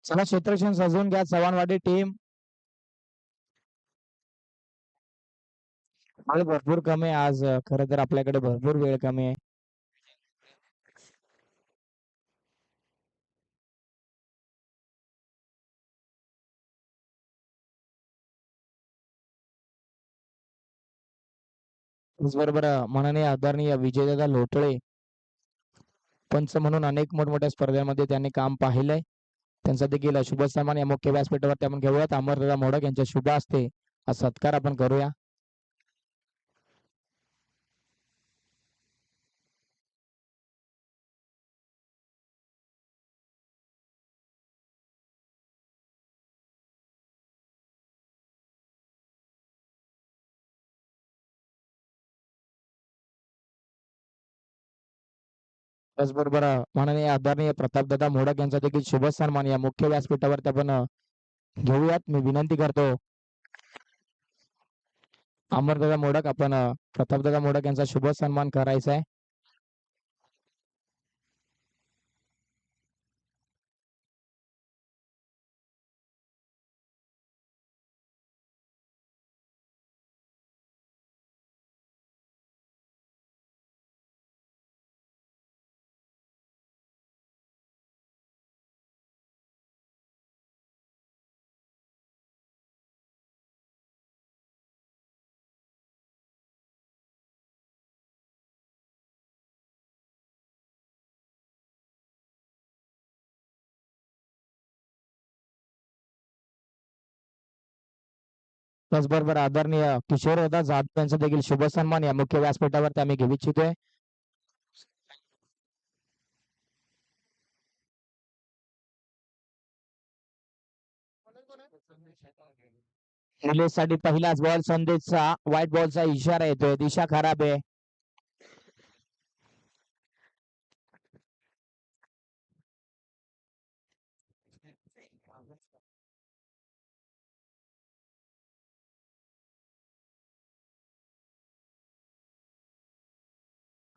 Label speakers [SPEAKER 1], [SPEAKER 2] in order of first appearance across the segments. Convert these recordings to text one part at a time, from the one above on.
[SPEAKER 1] चला क्षेत्ररक्षण सजवून घ्या चव्हाणवाडी टीम. वेळ भरपूर कमी आहे आज, खरं तर आपल्याकडे भरपूर वेळ कमी आहे. त्याचबरोबर माननीय आदरणीय विजयदादा लोटळे पंच म्हणून अनेक मोठमोठ्या स्पर्धांमध्ये त्यांनी काम पाहिलंय. त्यांचा देखील शुभ सन्मान या मुख्य व्यासपीठावरती आपण घेऊयात. अमरदादा मोडक यांच्या शुभ हस्ते हा सत्कार आपण करूया. त्याचबरोबर माननीय आदरणीय प्रतापदादा मोडक यांचा देखील शुभ सन्मान या मुख्य व्यासपीठावरती आपण घेऊयात. मी विनंती करतो अमरदादा मोडक आपण प्रतापदादा मोडक यांचा शुभ सन्मान करायचा आहे. त्याचबरोबर आदरणीय किशोरदादा जाधव यांचा देखील शुभ सन्मान या मुख्य व्यासपीठावरती आम्ही घेऊ इच्छितोय. साठी पहिलाच बॉल संदेशचा व्हाईट बॉलचा इशारा येतोय. दिशा खराब आहे.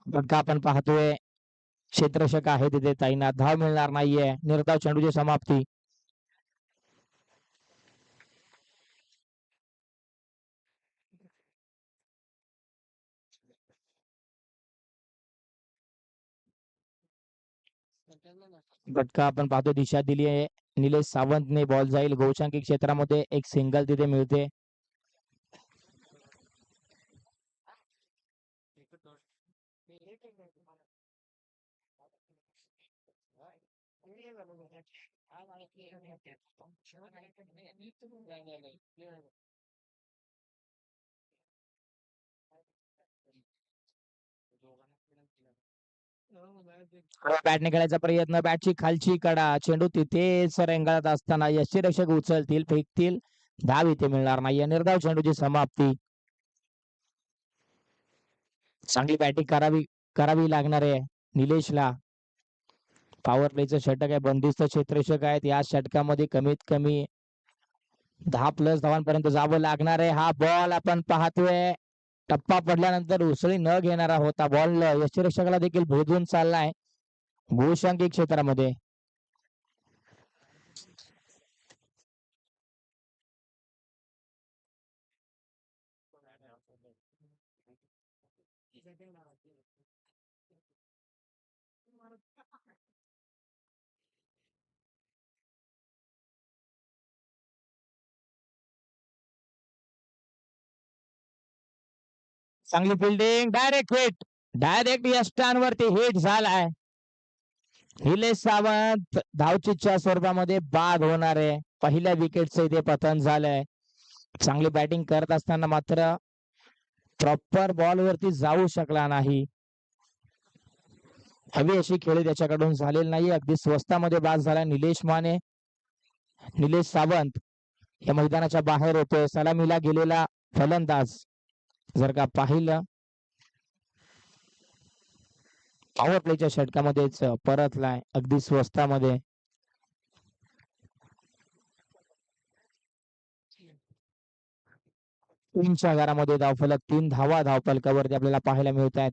[SPEAKER 1] फटका आपण पाहतोय क्षेत्ररक्षक आहे तिथे तैनात. धाव मिळणार नाहीये. निर्धाव चेंडूची समाप्ती. फटका आपण पाहतो दिशा दिली आहे. निलेश सावंतने बॉल जाईल गोशांकी क्षेत्रामध्ये. एक सिंगल तिथे मिळते. बॅटने खेळायचा प्रयत्न. बॅटची खालची कडा. चेंडू तिथेच रेंगाळत असताना यष्टीरक्षक उचलतील फेकतील. धाव इथे मिळणार नाही. निर्धाव चेंडूची समाप्ती. चांगली बॅटिंग करावी लागणार आहे निलेशला. पॉवर प्लेचं षटक आहे. बंदिस्त क्षेत्ररक्षक आहेत. या षटकामध्ये कमीत कमी 10+ धावांपर्यंत जावं लागणार आहे. हा बॉल आपण पाहतोय टप्पा पडल्यानंतर उसळी न घेणारा होता. बॉल यष्टीरक्षकाला देखील भेदून चाललाय गोशांकी क्षेत्रामध्ये. चांगली फिल्डिंग. डायरेक्ट यष्टांवरती हिट झालाय. निलेश सावंत धावचीच्या स्वरूपामध्ये बाद होणार आहे. पहिल्या विकेटचं इथे पतन झालंय. चांगली बॅटिंग करत असताना मात्र प्रॉपर बॉल वरती जाऊ शकला नाही. हवी अशी खेळी त्याच्याकडून झालेली नाही. अगदी स्वस्तामध्ये बाद झाला निलेश माने. निलेश सावंत या मैदानाच्या बाहेर होतोय. सलामीला गेलेला फलंदाज जर का पाहिलं पॉवर प्लेच्या षटकामध्येच परतलाय अगदी स्वस्तामध्ये. तीनच्या घरामध्ये धावफलक 3 धावा धावफलकावरती आपल्याला पाहायला मिळत आहेत.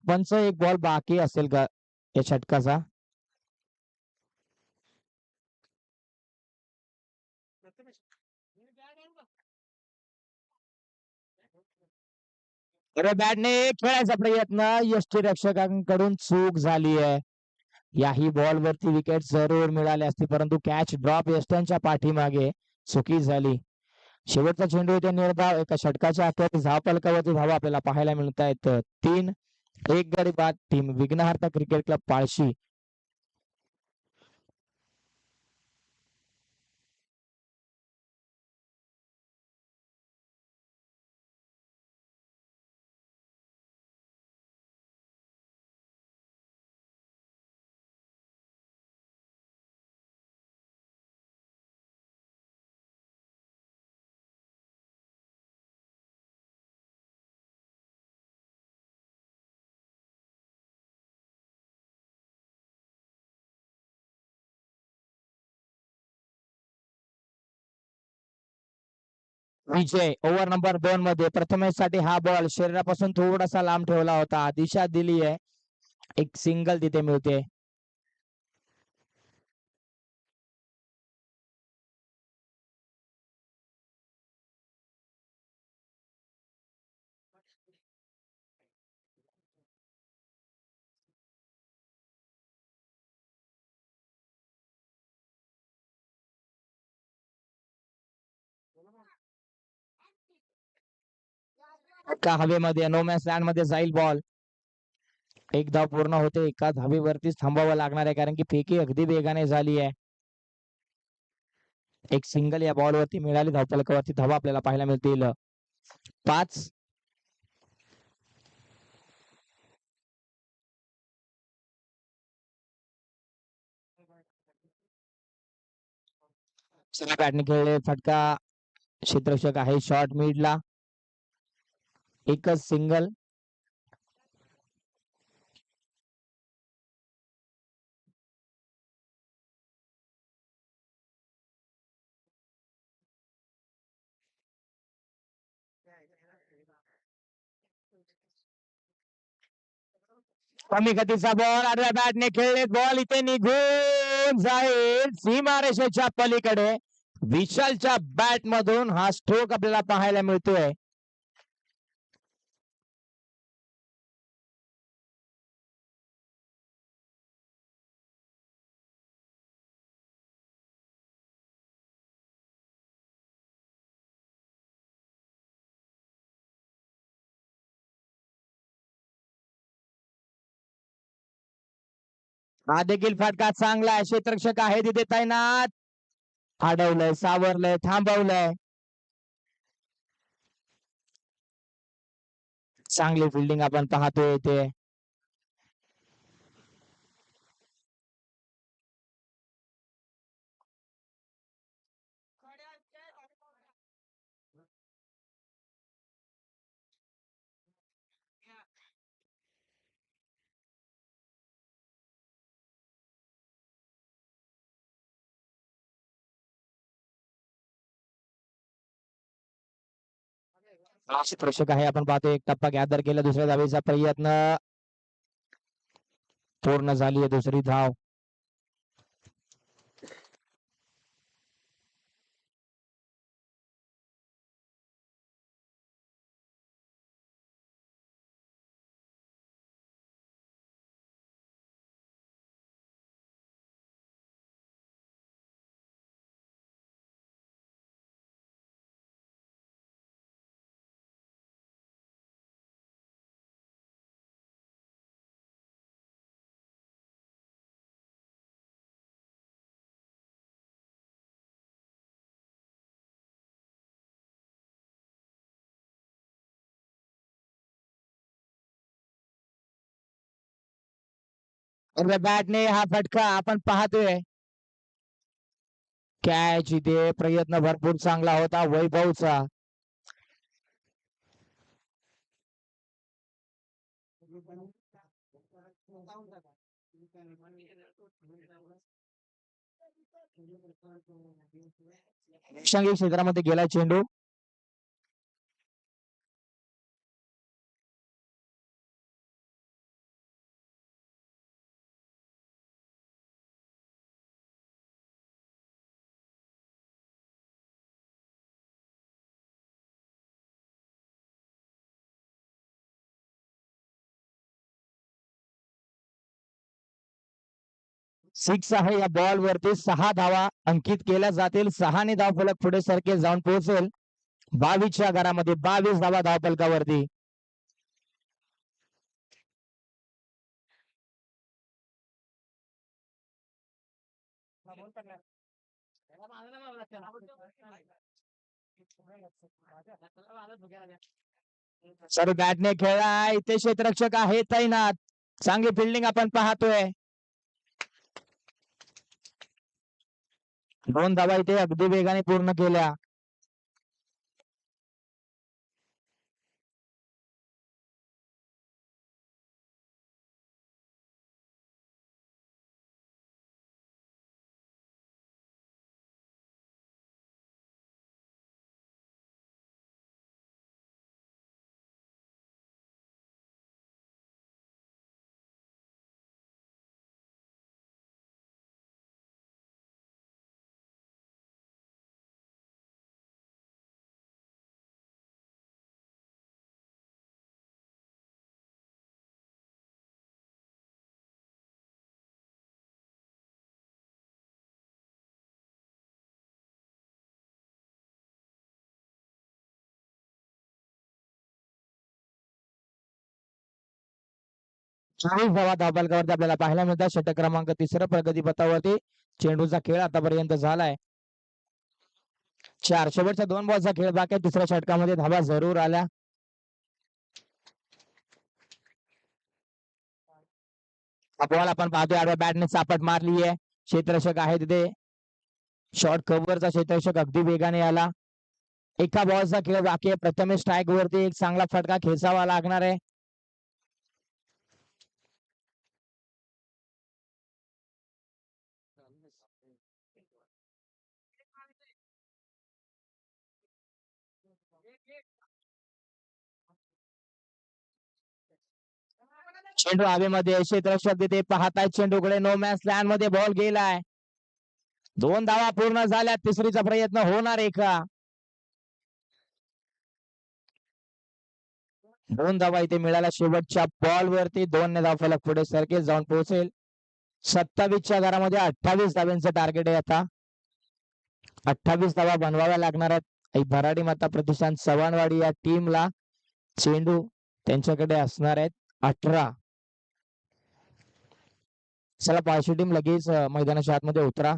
[SPEAKER 1] पंच एक बॉल बाकी असेल का या षटकाचा? अरे बॅटने खेळायचा प्रयत्न, यष्टीरक्षकांकडून चूक झाली आहे. याही बॉल वरती विकेट जरूर मिळाली असती, परंतु कॅच ड्रॉप यष्ट्यांच्या पाठीमागे चुकी झाली. शेवटचा चेंडू येथे निर्धाव, एका षटकाच्या अखेरीस धावफलकावरती धावा आपल्याला पाहायला मिळत आहेत. 3-1 गडी बाद टीम विघ्नहर्ता क्रिकेट क्लब पाळशी. विजय ओव्हर नंबर 2 मध्ये प्रथमेश साठी हा बॉल शरीरापासून थोडासा लांब ठेवला होता, दिशा दिली आहे, एक सिंगल तिथे मिळते. का हवेमध्ये नो मॅन्स लँड मध्ये जाईल बॉल. एक धाव पूर्ण होते, एका धावेवरतीच थांबावं लागणार आहे, कारण की फेकी अगदी वेगाने झाली आहे. एक सिंगल या बॉल वरती मिळाली, धावफलकावरती धावा आपल्याला पाहायला मिळतील 5. बॅटने खेळले, फटका क्षेत्ररक्षक आहे शॉर्ट मिडला, एकच सिंगल. कमी गतीचा बॉल, आडव्या बॅटने खेळले, बॉल इथे निघून जाईल सीमारेषेच्या पलीकडे. विशालच्या बॅट मधून हा स्ट्रोक आपल्याला पाहायला मिळतोय. हा देखील फटका चांगला आहे, क्षेत्ररक्षक आहे तिथे तैनात, अडवलंय, सावरलंय, थांबवलंय. चांगली फिल्डिंग आपण पाहतोय इथे. क्षेत्ररक्षक आहे, आपण पाहतोय एक टप्पा गॅदर केला, दुसऱ्या धावेचा प्रयत्न पूर्ण झाली आहे, दुसरी धाव. बॅटने हा फटका आपण पाहतोय. कॅच इथे प्रयत्न भरपूर चांगला होता वैभवचा. क्षेत्रामध्ये गेला चेंडू. सिक्स आहे. या बॉल वरती 6 धावा अंकित केल्या जातील. 6 धाव फलक पुढे सरके जाऊन पोहोचेल 22च्या घरामध्ये. 22 धावा धावफलकावरती. सर बॅटने खेळला. इथे क्षेत्ररक्षक आहे तैनात. चांगली फिल्डिंग आपण पाहतोय. 2 धावा इथे अगदी वेगाने पूर्ण केल्या. चाळीस धावा धावफलकावरती आपल्याला पाहायला मिळतात. षटक क्रमांक 3 प्रगतीपथावरती चेंडूचा खेळ आतापर्यंत झालाय. 4 शेवटच्या 2 बॉलचा खेळ बाकी आहे. तिसऱ्या षटकामध्ये धावा जरूर आल्या. बॉल आपण पाहतोय आडव्या बॅटने चापट मारली आहे. क्षेत्ररक्षक आहे तिथे. शॉर्ट कव्हरचा क्षेत्ररक्षक अगदी वेगाने आला. एका बॉलचा खेळ बाकी आहे. प्रथमेश स्ट्राईक वरती एक चांगला फटका खेचावा लागणार आहे. चेंडू हवेमध्ये. क्षेत्ररक्षक तिथे पाहताय चेंडूकडे. नो मॅच लँड मध्ये बॉल गेलाय. 2 धावा पूर्ण झाल्या. तिसरीचा प्रयत्न होणार आहे का? 2 धावा इथे मिळाल्या शेवटच्या बॉल वरती. 2 धाव फलक पुढे सरके जाऊन पोहोचेल. 27च्या घरामध्ये 28 धाव्यांचं टार्गेट आहे आता. 28 धावा बनवाव्या लागणार आहेत. भराडी माता प्रतिष्ठान चव्हाणवाडी या टीमला. चेंडू त्यांच्याकडे असणार आहेत 18. चला पाचवी टीम लगेच मैदानाच्या आतमध्ये उतरा.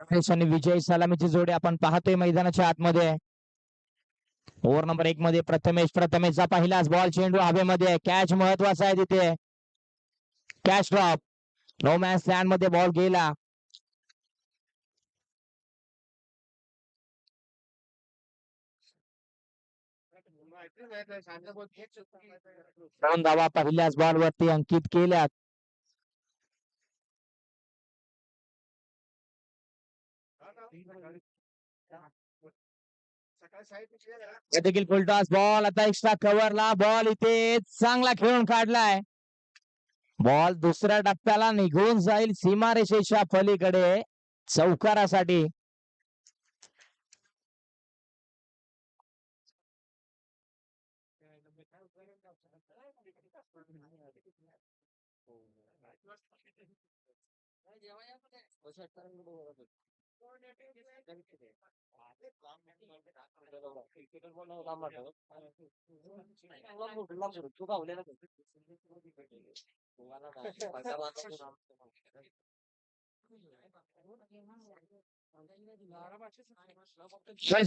[SPEAKER 1] रमेश आणि विजय सलामीची जोडी आपण पाहतोय मैदानाच्या आतमध्ये. ओव्हर नंबर 1 मध्ये प्रथमेशचा पहिलाच बॉल, चेंडू हवेमध्ये, कॅच महत्वाचा आहे तिथे. Catch drop, no man's land मध्ये बॉल गेला. दोन धावा पहिल्याच बॉल वरती अंकित केल्यात. देखील फुलटॉस बॉल, आता एक्स्ट्रा कव्हरला बॉल, इथे चांगला खेळून काढलाय. बॉल दुसऱ्या टप्प्याला निघून जाईल सीमारेषेच्या पलीकडे चौकारासाठी.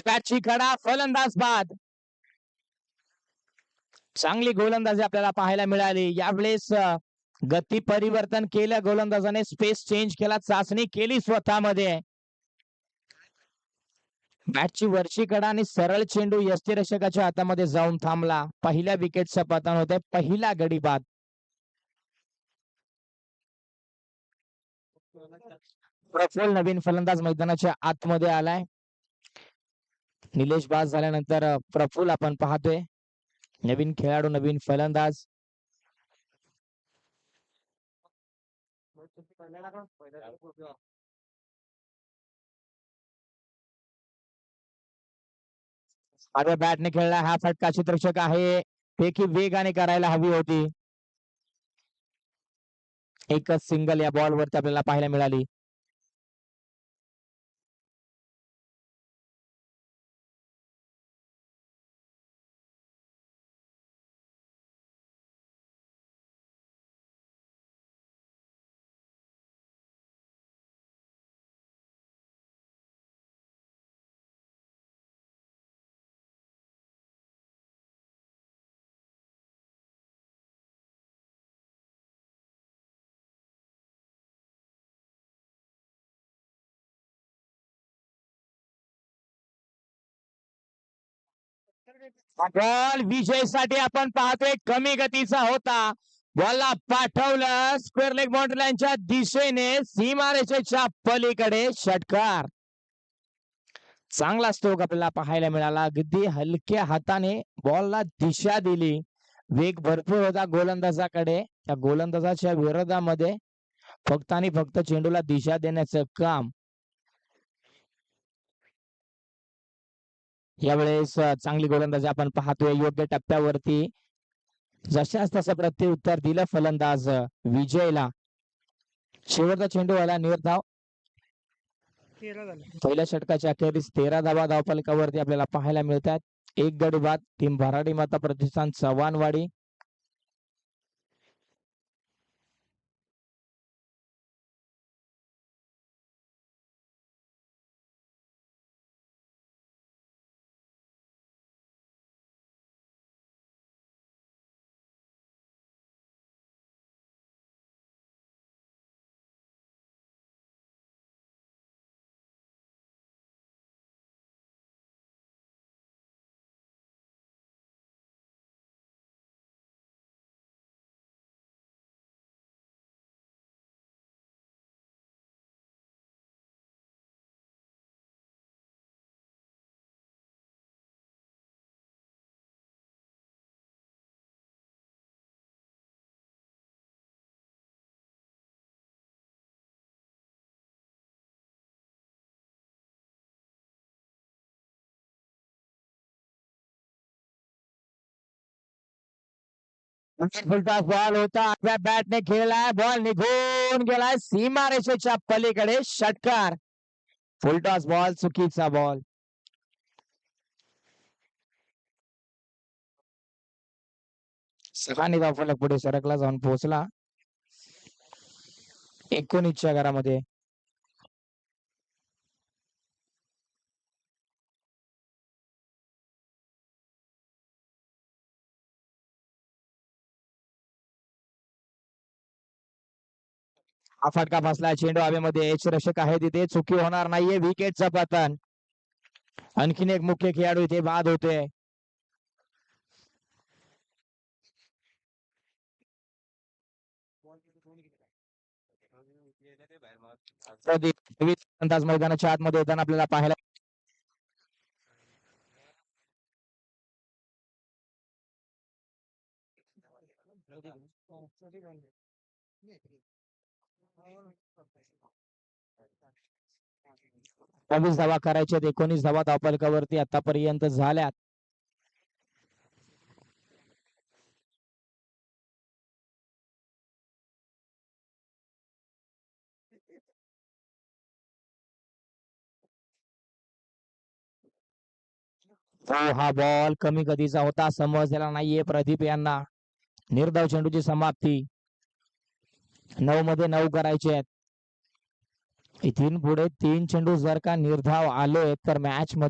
[SPEAKER 1] बॅटची कडा, फलंदाज बाद. चांगली गोलंदाजी आपल्याला पाहायला मिळाली यावेळेस. गती परिवर्तन केलं गोलंदाजाने, स्पेस चेंज केला, चाचणी केली स्वतःमध्ये. बॅटची वरची कडा आणि सरळ चेंडू यष्टीरक्षकाच्या हातामध्ये जाऊन थांबला. पहिल्या विकेटचं पतन होते, पहिला गडी बाद. प्रफुल्ल नवीन फलंदाज मैदानाच्या आतमध्ये आलाय. निलेश बाद झाल्यानंतर प्रफुल्ल आपण पाहतोय. नवीन खेळाडू, नवीन फलंदाज. आता बॅटने खेळला, हा फटका क्षेत्ररक्षक आहे, फेकी वेगाने करायला हवी होती. एकच सिंगल या बॉल वरती आपल्याला पाहायला मिळाली. बॉल विजयसाठी आपण पाहतोय, कमी गतीचा होता. बॉलला पाठवलं स्क्वेअर लेग बाउंड्री लाईनच्या दिशेने, सीमारेषेच्या पलीकडे षटकार. चांगला स्ट्रोक आपल्याला पाहायला मिळाला. अगदी हलक्या हाताने बॉलला दिशा दिली. वेग भरपूर होता गोलंदाजाकडे. त्या गोलंदाजाच्या विरोधामध्ये फक्त आणि फक्त चेंडूला दिशा देण्याचं काम यावेळेस. चांगली गोलंदाजी आपण पाहतोय. योग्य टप्प्यावरती जशाच तसं प्रत्युत्तर दिलं फलंदाज विजयला. शेवटचा चेंडू आला निर्धाव. पहिल्या षटकाच्या अखेरीस 13 धावा धावफलकावरती आपल्याला पाहायला मिळतात. एक गडी बाद. टीम भराडी माता प्रतिष्ठान चव्हाणवाडी. फुलटॉस बॉल होता, आपल्या बॅटने खेळलाय, बॉल निघून गेलाय सीमारेषेच्या पलीकडे षटकार. फुलटॉस बॉल, चुकीचा बॉल. सगळा धावफलक पुढे सरकला, जाऊन पोहोचला 19च्या घरामध्ये. हा फटका बसला, चेंडू हवेमध्ये, यष्टिरक्षक आहे तिथे, चुकी होणार नाहीये, विकेटचं पतन. आणखीन एक मुख्य खेळाडू इथे बाद होते. अंदाज मैदानाच्या आतमध्ये होताना आपल्याला पाहायला बावीस धावा करायचे, 19 धावा धावफलकावरती आतापर्यंत झाल्यात. हा बॉल कमी गतीचा होता, समजलेला नाहीये प्रदीप यांना. निर्धाव चेंडूची समाप्ती. 9 मध्ये 9 करायचे आहेत. इथून पुढे 3 चेंडू जर का निर्धाव आले तर मॅच मध्ये